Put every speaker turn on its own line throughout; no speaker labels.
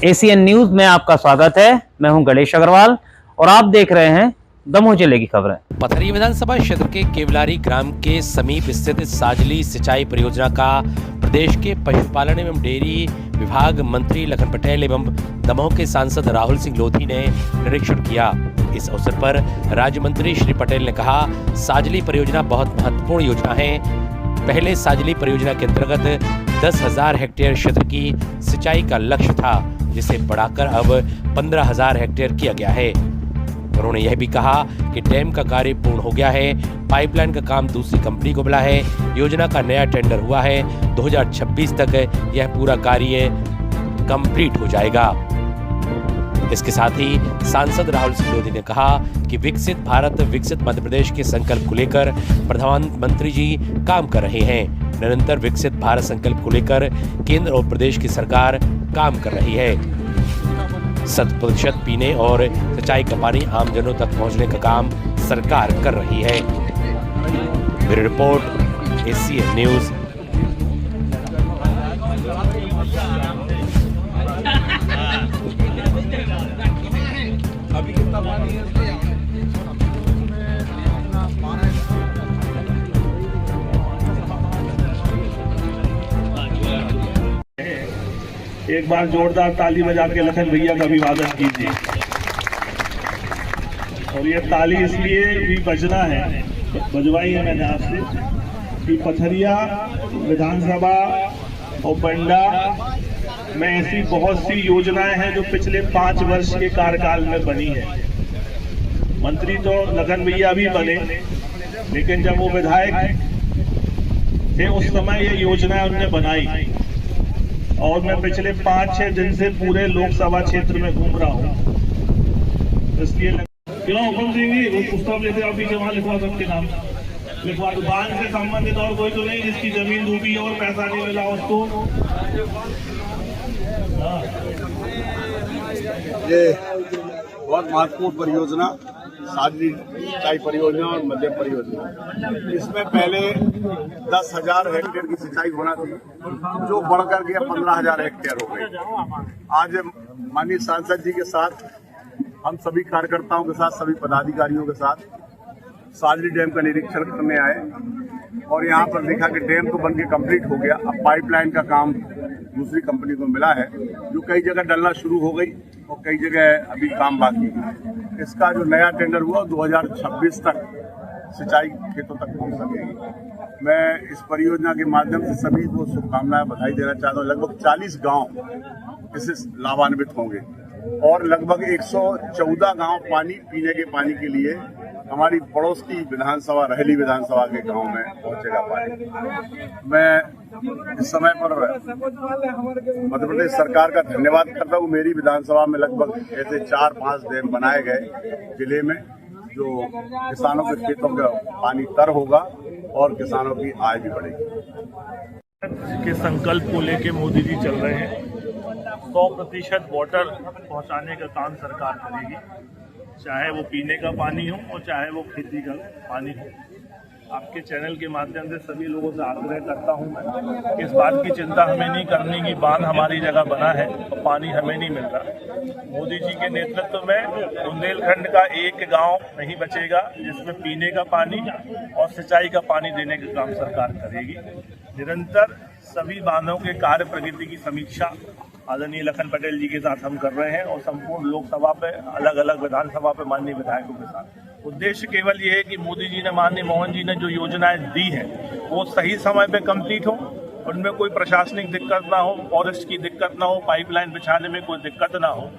ACN news में आपका स्वागत है। मैं हूं गणेश अग्रवाल और आप देख रहे हैं दमोह जिले की खबरें।
पथरिया विधानसभा क्षेत्र के केवलारी ग्राम के समीप स्थित साजली सिंचाई परियोजना का प्रदेश के पशुपालन एवं डेयरी विभाग मंत्री लखन पटेल एवं दमोह के सांसद राहुल सिंह लोधी ने निरीक्षण किया। इस अवसर पर राज्य मंत्री श्री पटेल ने कहा, साजली परियोजना बहुत महत्वपूर्ण योजना है। पहले साजली परियोजना के अंतर्गत 10,000 हेक्टेयर क्षेत्र की सिंचाई का लक्ष्य था, जिसे बढ़ाकर अब 15,000 हेक्टेयर किया गया है। उन्होंने यह भी कहा कि डैम का कार्य पूर्ण हो गया है, पाइपलाइन का काम दूसरी कंपनी को मिला है, योजना का नया टेंडर हुआ है, 2026 तक यह पूरा कार्य कंप्लीट हो जाएगा। इसके साथ ही सांसद राहुल सिंह लोधी ने कहा कि विकसित भारत विकसित मध्य प्रदेश के संकल्प को लेकर प्रधानमंत्री जी काम कर रहे हैं। निरंतर विकसित भारत संकल्प को लेकर केंद्र और प्रदेश की सरकार काम कर रही है। 100% पीने और सिंचाई का पानी आमजनों तक पहुंचने का काम सरकार कर रही है। Bureau report, ACN news.
एक बार जोरदार ताली बजा के लखन भैया का अभिवादन कीजिए। और ये ताली इसलिए भी बजना है, बजवाई है मैंने आपसे, कि पथरिया विधानसभा और बंडा में ऐसी बहुत सी योजनाएं हैं जो पिछले 5 वर्ष के कार्यकाल में बनी है। मंत्री तो लखन भैया भी बने, लेकिन जब वो विधायक थे उस समय ये योजनाएं उन्होंने बनाई। और मैं पिछले 5-6 दिन से पूरे लोकसभा क्षेत्र में घूम रहा हूँ। इसलिए क्यों हुकुम सिंह जी वो पुस्तक लेते आप पीछे वहां लिखवा सकते नाम लिखवा दो। बांध से संबंधित और कोई तो नहीं जिसकी जमीन डूबी और पैसा नहीं मिला उसको।
ये बहुत महत्वपूर्ण परियोजना साजली सिंचाई परियोजना और मध्यम परियोजना, इसमें पहले 10,000 हेक्टेयर की सिंचाई होना थी, जो बढ़कर के 15,000 हेक्टेयर हो गई। आज माननीय सांसद जी के साथ, हम सभी कार्यकर्ताओं के साथ, सभी पदाधिकारियों के साथ साजली डैम का निरीक्षण करने आए और यहाँ पर देखा कि डैम तो बनके कंप्लीट हो गया। अब पाइपलाइन का काम दूसरी कंपनी को मिला है, जो कई जगह डलना शुरू हो गई और कई जगह अभी काम बाकी है। इसका जो नया टेंडर हुआ 2026 तक सिंचाई खेतों तक पहुंच सकेगी। मैं इस परियोजना के माध्यम से सभी को शुभकामनाएं, बधाई देना चाहता हूँ। लगभग 40 गांव इससे लाभान्वित होंगे और लगभग 114 गांव पीने के पानी के लिए हमारी पड़ोस की विधानसभा रहेली विधानसभा के गांव में पहुंचेगा पानी। मैं इस समय पर मध्य प्रदेश सरकार का धन्यवाद करता हूं। मेरी विधानसभा में लगभग ऐसे 4-5 डैम बनाए गए जिले में, जो किसानों के खेतों का पानी तर होगा और किसानों की आय भी बढ़ेगी।
के संकल्प को लेके मोदी जी चल रहे हैं। 100% वाटर पहुंचाने का काम सरकार करेगी, चाहे वो पीने का पानी हो और चाहे वो खेती का पानी हो। आपके चैनल के माध्यम से सभी लोगों से आग्रह करता हूं मैं कि इस बात की चिंता हमें नहीं करनी कि बांध हमारी जगह बना है और पानी हमें नहीं मिल रहा। मोदी जी के नेतृत्व में बुंदेलखंड का एक गांव नहीं बचेगा जिसमें पीने का पानी और सिंचाई का पानी देने का काम सरकार करेगी। निरंतर सभी बांधों के कार्य प्रगति की समीक्षा आदरणीय लखन पटेल जी के साथ हम कर रहे हैं और संपूर्ण लोकसभा पे, अलग अलग विधानसभा पे माननीय विधायकों के साथ। उद्देश्य केवल ये है कि मोदी जी ने, माननीय मोहन जी ने जो योजनाएं दी है वो सही समय पे कंप्लीट हो, उनमें कोई प्रशासनिक दिक्कत ना हो, फॉरेस्ट की दिक्कत ना हो, पाइपलाइन बिछाने में कोई दिक्कत ना हो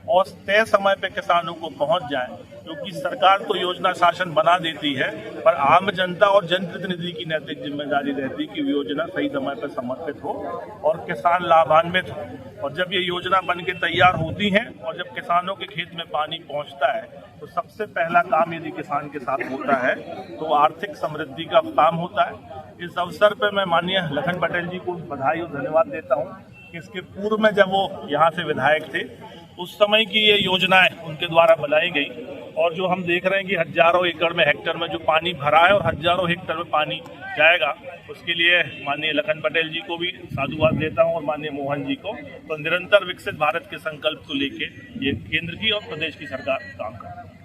और तय समय पे किसानों को पहुंच जाए। क्योंकि सरकार तो योजना शासन बना देती है, पर आम जनता और जनप्रतिनिधि की नैतिक जिम्मेदारी रहती है कि योजना सही समय पर समर्पित हो और किसान लाभान्वित हो। और जब ये योजना बन के तैयार होती है और जब किसानों के खेत में पानी पहुंचता है, तो सबसे पहला काम यदि किसान के साथ होता है तो आर्थिक समृद्धि का काम होता है। इस अवसर पर मैं माननीय लखन पटेल जी को बधाई और धन्यवाद देता हूँ कि इसके पूर्व में जब वो यहाँ से विधायक थे उस समय की ये योजनाएं उनके द्वारा बनाई गई और जो हम देख रहे हैं कि हजारों एकड़ में हेक्टेयर में जो पानी भरा है और हजारों हेक्टेयर में पानी जाएगा, उसके लिए माननीय लखन पटेल जी को भी साधुवाद देता हूं और माननीय मोहन जी को। तो निरंतर विकसित भारत के संकल्प को लेके ये केंद्र की और प्रदेश की सरकार काम कर रही है।